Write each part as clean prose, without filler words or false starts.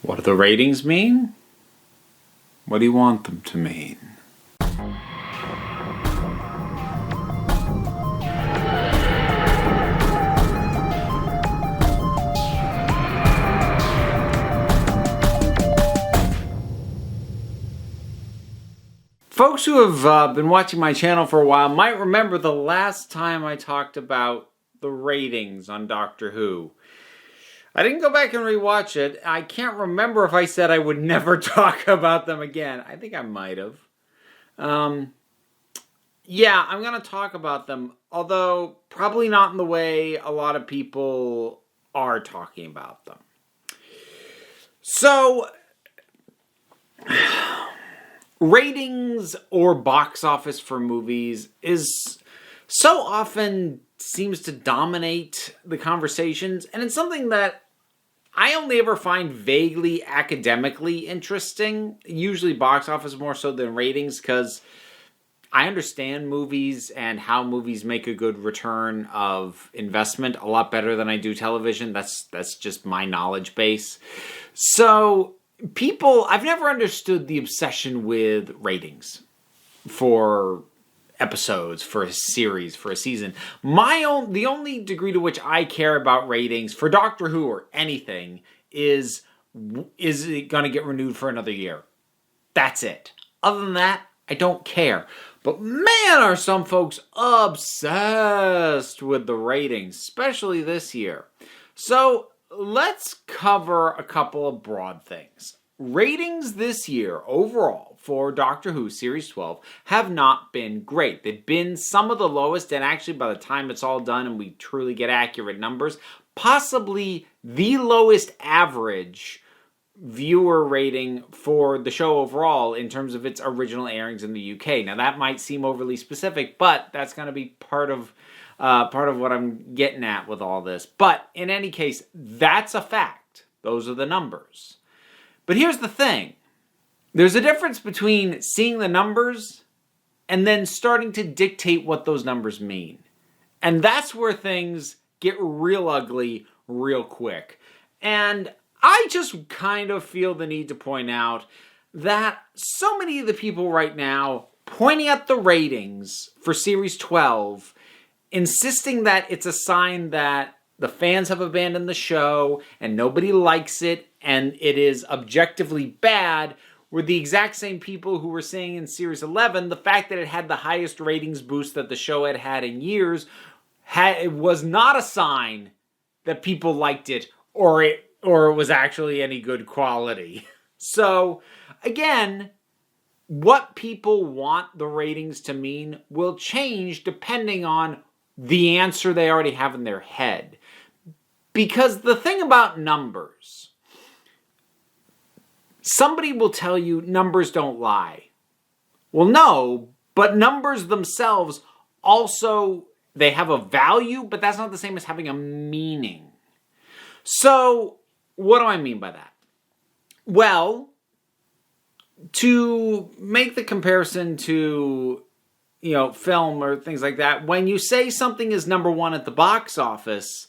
What do the ratings mean? What do you want them to mean? Folks who have been watching my channel for a while might remember the last time I talked about the ratings on Doctor Who. I didn't go back and rewatch it. I can't remember if I said I would never talk about them again. I think I might have. Yeah, I'm going to talk about them, although probably not in the way a lot of people are talking about them. So, ratings or box office for movies is so often seems to dominate the conversations, and it's something that I only ever find vaguely academically interesting. Usually box office more so than ratings, because I understand movies and how movies make a good return of investment a lot better than I do television. That's just my knowledge base. So I've never understood the obsession with ratings for episodes, for a series, for a season. The only degree to which I care about ratings for Doctor Who or anything is it going to get renewed for another year? That's it. Other than that, I don't care. But man, are some folks obsessed with the ratings, especially this year. So let's cover a couple of broad things. Ratings this year, overall, for Doctor Who Series 12 have not been great. They've been some of the lowest, and actually by the time it's all done and we truly get accurate numbers, possibly the lowest average viewer rating for the show overall in terms of its original airings in the UK. Now that might seem overly specific, but that's going to be part of what I'm getting at with all this. But in any case, that's a fact. Those are the numbers. But here's the thing. There's a difference between seeing the numbers and then starting to dictate what those numbers mean. And that's where things get real ugly real quick. And I just kind of feel the need to point out that so many of the people right now pointing at the ratings for Series 12, insisting that it's a sign that the fans have abandoned the show and nobody likes it and it is objectively bad, were the exact same people who were saying in Series 11 the fact that it had the highest ratings boost that the show had had in years it was not a sign that people liked it or it was actually any good quality. So, again, what people want the ratings to mean will change depending on the answer they already have in their head. Because the thing about numbers, somebody will tell you numbers don't lie. Well, no, but numbers themselves also, they have a value, but that's not the same as having a meaning. So, what do I mean by that? Well, to make the comparison to, film or things like that, when you say something is number one at the box office,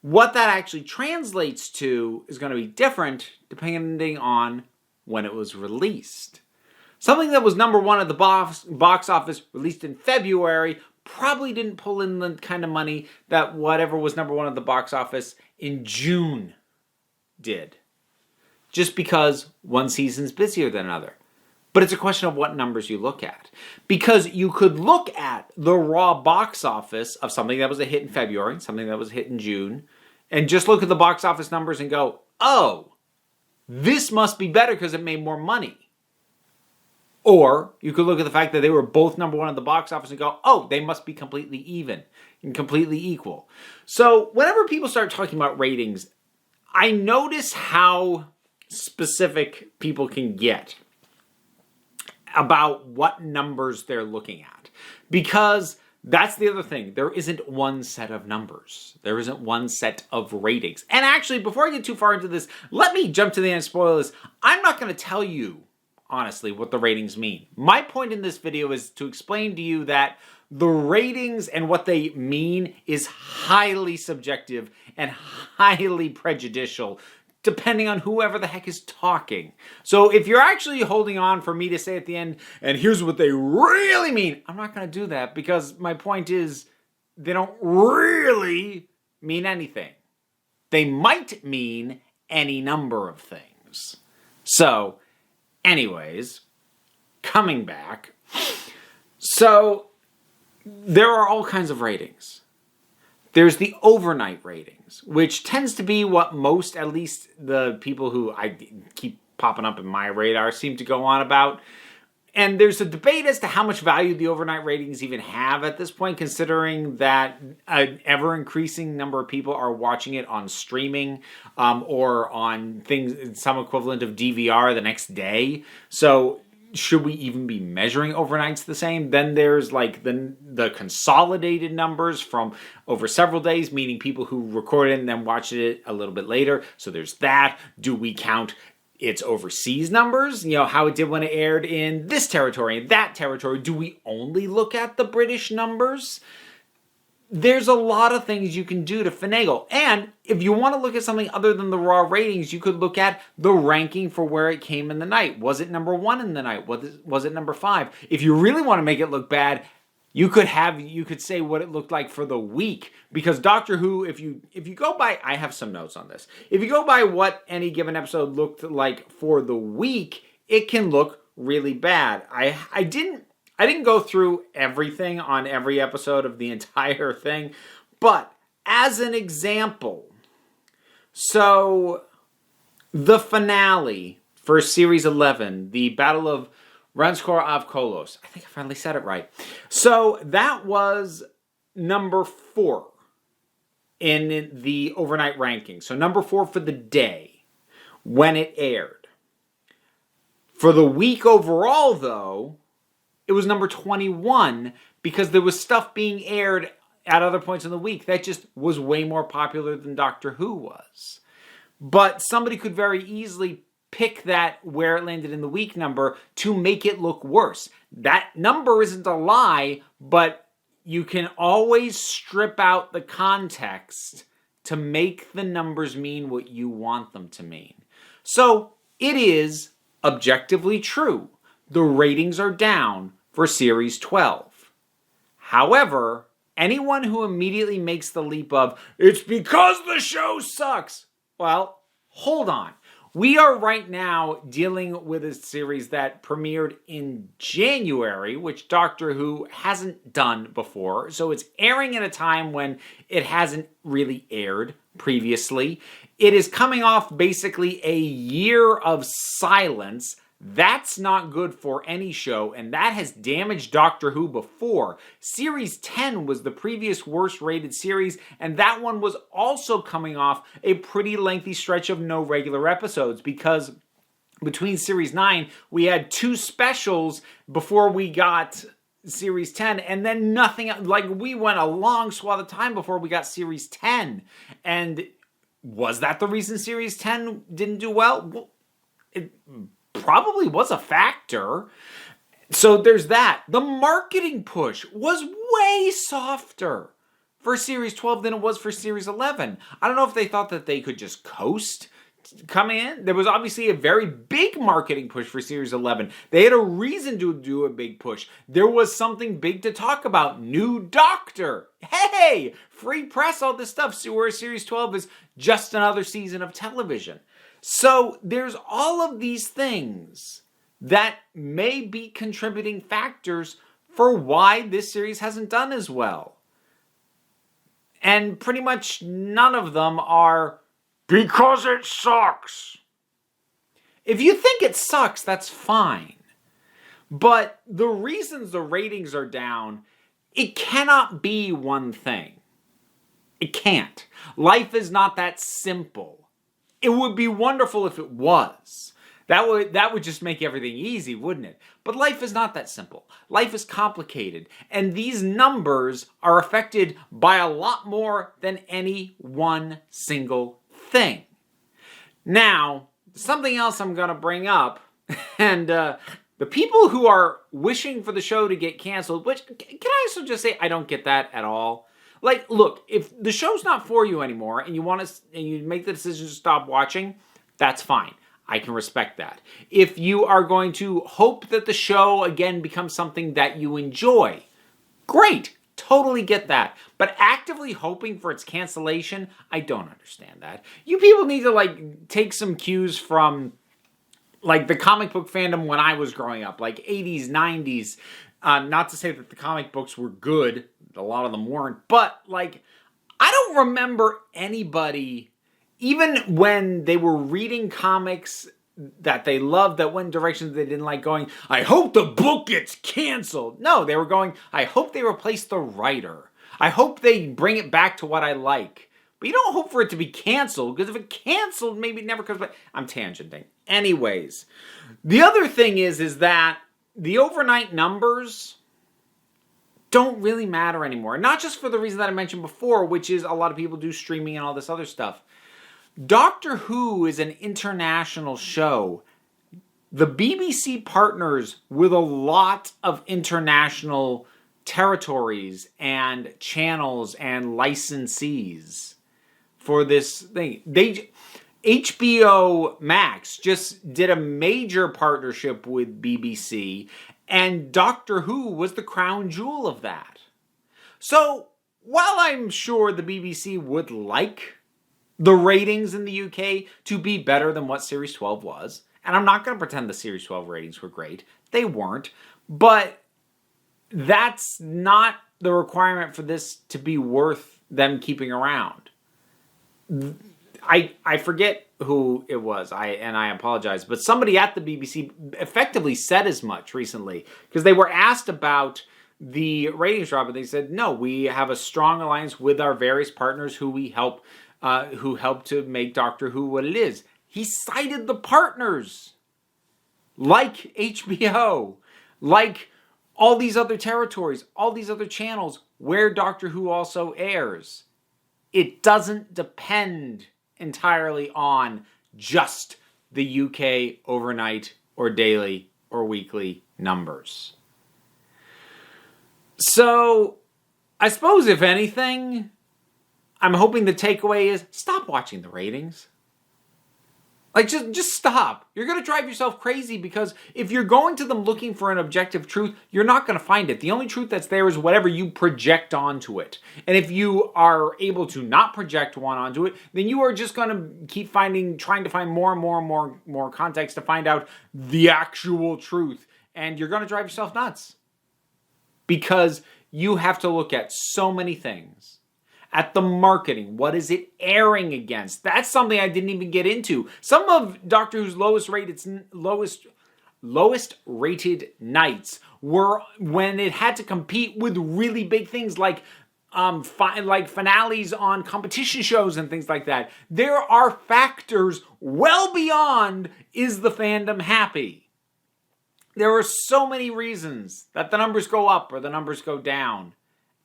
what that actually translates to is going to be different depending on when it was released. Something that was number one at the box office, released in February, probably didn't pull in the kind of money that whatever was number one at the box office in June did. Just because one season's busier than another. But it's a question of what numbers you look at. Because you could look at the raw box office of something that was a hit in February, something that was a hit in June, and just look at the box office numbers and go, oh, this must be better because it made more money. Or you could look at the fact that they were both number one at the box office and go, oh, they must be completely even and completely equal. So whenever people start talking about ratings, I notice how specific people can get about what numbers they're looking at. Because that's the other thing. There isn't one set of numbers. There isn't one set of ratings. And actually, before I get too far into this, let me jump to the end and spoil this. I'm not going to tell you, honestly, what the ratings mean. My point in this video is to explain to you that the ratings and what they mean is highly subjective and highly prejudicial depending on whoever the heck is talking. So if you're actually holding on for me to say at the end, and here's what they really mean, I'm not going to do that, because my point is they don't really mean anything. They might mean any number of things. So, anyways, coming back. So, there are all kinds of ratings. There's the overnight ratings, which tends to be what most, at least the people who I keep popping up in my radar, seem to go on about. And there's a debate as to how much value the overnight ratings even have at this point, considering that an ever-increasing number of people are watching it on streaming or on things, some equivalent of DVR the next day. So should we even be measuring overnights the same? Then there's like the consolidated numbers from over several days, meaning people who recorded and then watched it a little bit later. So there's that. Do we count its overseas numbers? You know, how it did when it aired in this territory and that territory. Do we only look at the British numbers? There's a lot of things you can do to finagle. And if you want to look at something other than the raw ratings, you could look at the ranking for where it came in the night. Was it number 1 in the night? Was it number 5? If you really want to make it look bad, you could say what it looked like for the week. Because Doctor Who, if you go by, I have some notes on this. If you go by what any given episode looked like for the week, it can look really bad. I didn't go through everything on every episode of the entire thing, but as an example, so the finale for Series 11, the Battle of Ranskor av Kolos. I think I finally said it right. So that was number 4 in the overnight ranking. So number 4 for the day when it aired. For the week overall, though, it was number 21 because there was stuff being aired at other points in the week that just was way more popular than Doctor Who was. But somebody could very easily pick that where it landed in the week number to make it look worse. That number isn't a lie, but you can always strip out the context to make the numbers mean what you want them to mean. So it is objectively true. The ratings are down for Series 12. However, anyone who immediately makes the leap of, it's because the show sucks, well, hold on. We are right now dealing with a series that premiered in January, which Doctor Who hasn't done before. So it's airing at a time when it hasn't really aired previously. It is coming off basically a year of silence. That's not good for any show, and that has damaged Doctor Who before. Series 10 was the previous worst rated series, and that one was also coming off a pretty lengthy stretch of no regular episodes, because between Series 9, we had 2 specials before we got Series 10, and then nothing, like we went a long swath of time before we got Series 10. And was that the reason Series 10 didn't do well? Well, it probably was a factor. So there's that. The marketing push was way softer for Series 12 than it was for Series 11. I don't know if they thought that they could just coast coming in. There was obviously a very big marketing push for Series 11. They had a reason to do a big push. There was something big to talk about. New Doctor. Hey! Free press, all this stuff. So where Series 12 is just another season of television. So there's all of these things that may be contributing factors for why this series hasn't done as well. And pretty much none of them are because it sucks. If you think it sucks, that's fine. But the reasons the ratings are down, it cannot be one thing. It can't. Life is not that simple. It would be wonderful if it was. That would just make everything easy, wouldn't it? But life is not that simple. Life is complicated. And these numbers are affected by a lot more than any one single thing. Now, something else I'm going to bring up, and the people who are wishing for the show to get canceled, which, can I also just say, I don't get that at all. Like, look, if the show's not for you anymore and you want to, and you make the decision to stop watching, that's fine. I can respect that. If you are going to hope that the show, again, becomes something that you enjoy, great. Totally get that. But actively hoping for its cancellation, I don't understand that. You people need to, take some cues from, the comic book fandom when I was growing up, 80s, 90s. Not to say that the comic books were good. A lot of them weren't. But, I don't remember anybody, even when they were reading comics that they loved, that went in directions they didn't like, going, I hope the book gets canceled. No, they were going, I hope they replace the writer. I hope they bring it back to what I like. But you don't hope for it to be canceled, because if it canceled, maybe it never comes back. I'm tangenting. Anyways, the other thing is that the overnight numbers don't really matter anymore. Not just for the reason that I mentioned before, which is a lot of people do streaming and all this other stuff. Doctor Who is an international show. The BBC partners with a lot of international territories and channels and licensees for this thing. HBO Max just did a major partnership with BBC, and Doctor Who was the crown jewel of that. So, while I'm sure the BBC would like the ratings in the UK to be better than what Series 12 was, and I'm not going to pretend the Series 12 ratings were great. They weren't. But that's not the requirement for this to be worth them keeping around. I forget who it was, and I apologize, but somebody at the BBC effectively said as much recently, because they were asked about the ratings drop, and they said, no, we have a strong alliance with our various partners who help to make Doctor Who what it is. He cited the partners, like HBO, like all these other territories, all these other channels where Doctor Who also airs. It doesn't depend entirely on just the UK overnight or daily or weekly numbers. So, I suppose if anything, I'm hoping the takeaway is stop watching the ratings. Just stop. You're going to drive yourself crazy, because if you're going to them looking for an objective truth, you're not going to find it. The only truth that's there is whatever you project onto it. And if you are able to not project one onto it, then you are just going to keep trying to find more and more and more context to find out the actual truth. And you're going to drive yourself nuts, because you have to look at so many things. At the marketing, what is it airing against? That's something I didn't even get into. Some of Doctor Who's lowest rated nights were when it had to compete with really big things like finales on competition shows and things like that. There are factors well beyond, is the fandom happy? There are so many reasons that the numbers go up or the numbers go down.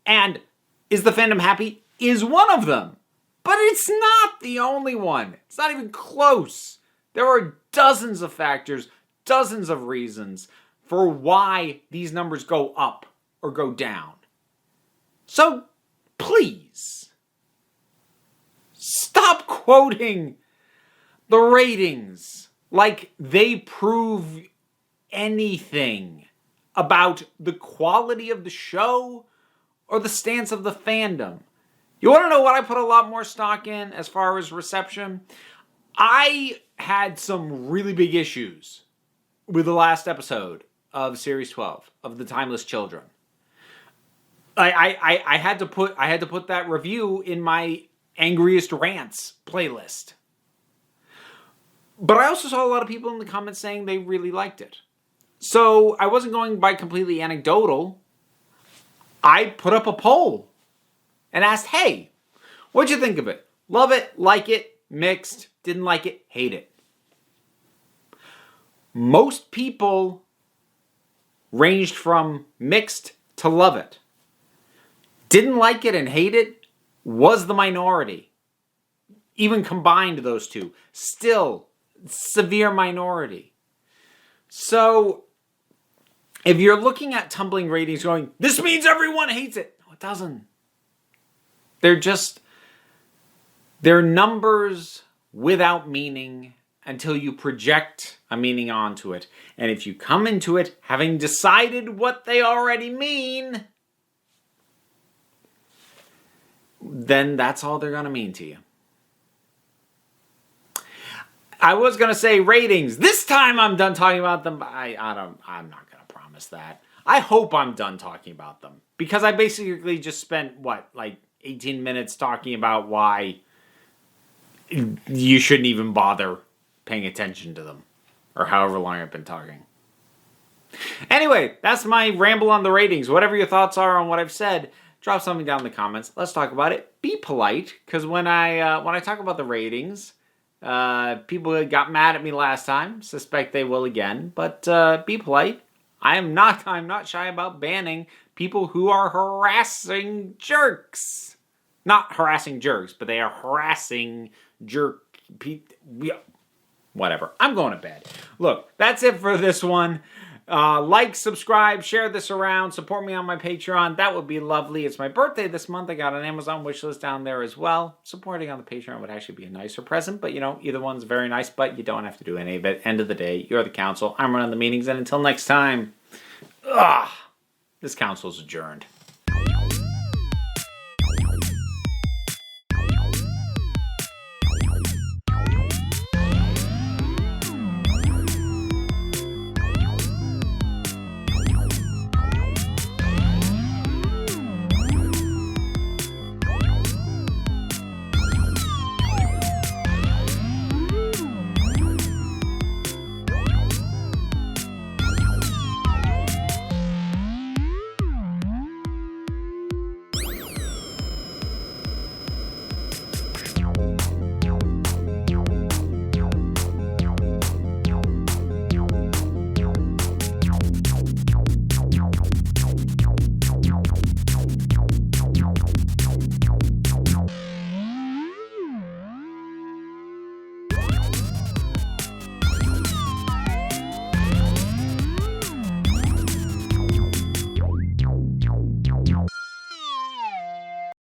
And is the fandom happy? Is one of them. But it's not the only one. It's not even close. There are dozens of factors, dozens of reasons for why these numbers go up or go down. So, please, stop quoting the ratings like they prove anything about the quality of the show or the stance of the fandom. You want to know what I put a lot more stock in as far as reception? I had some really big issues with the last episode of Series 12 of The Timeless Children. I had to put that review in my angriest rants playlist. But I also saw a lot of people in the comments saying they really liked it. So I wasn't going by completely anecdotal. I put up a poll and asked, hey, what'd you think of it? Love it, like it, mixed, didn't like it, hate it. Most people ranged from mixed to love it. Didn't like it and hate it was the minority. Even combined those two, still severe minority. So, if you're looking at tumbling ratings going, this means everyone hates it. No, it doesn't. They're numbers without meaning until you project a meaning onto it. And if you come into it having decided what they already mean, then that's all they're going to mean to you. I was going to say ratings. This time I'm done talking about them. I'm not going to promise that. I hope I'm done talking about them. Because I basically just spent, 18 minutes talking about why you shouldn't even bother paying attention to them. Or however long I've been talking. Anyway, that's my ramble on the ratings. Whatever your thoughts are on what I've said, drop something down in the comments. Let's talk about it. Be polite, because when I talk about the ratings, people got mad at me last time. Suspect they will again. But be polite. I'm not shy about banning people who are harassing jerks. Not harassing jerks, but they are harassing whatever. I'm going to bed. Look, that's it for this one. Like, subscribe, share this around, support me on my Patreon. That would be lovely. It's my birthday this month. I got an Amazon wishlist down there as well. Supporting on the Patreon would actually be a nicer present, but either one's very nice, but you don't have to do any of it. End of the day, you're the council. I'm running the meetings, and until next time, this council's adjourned.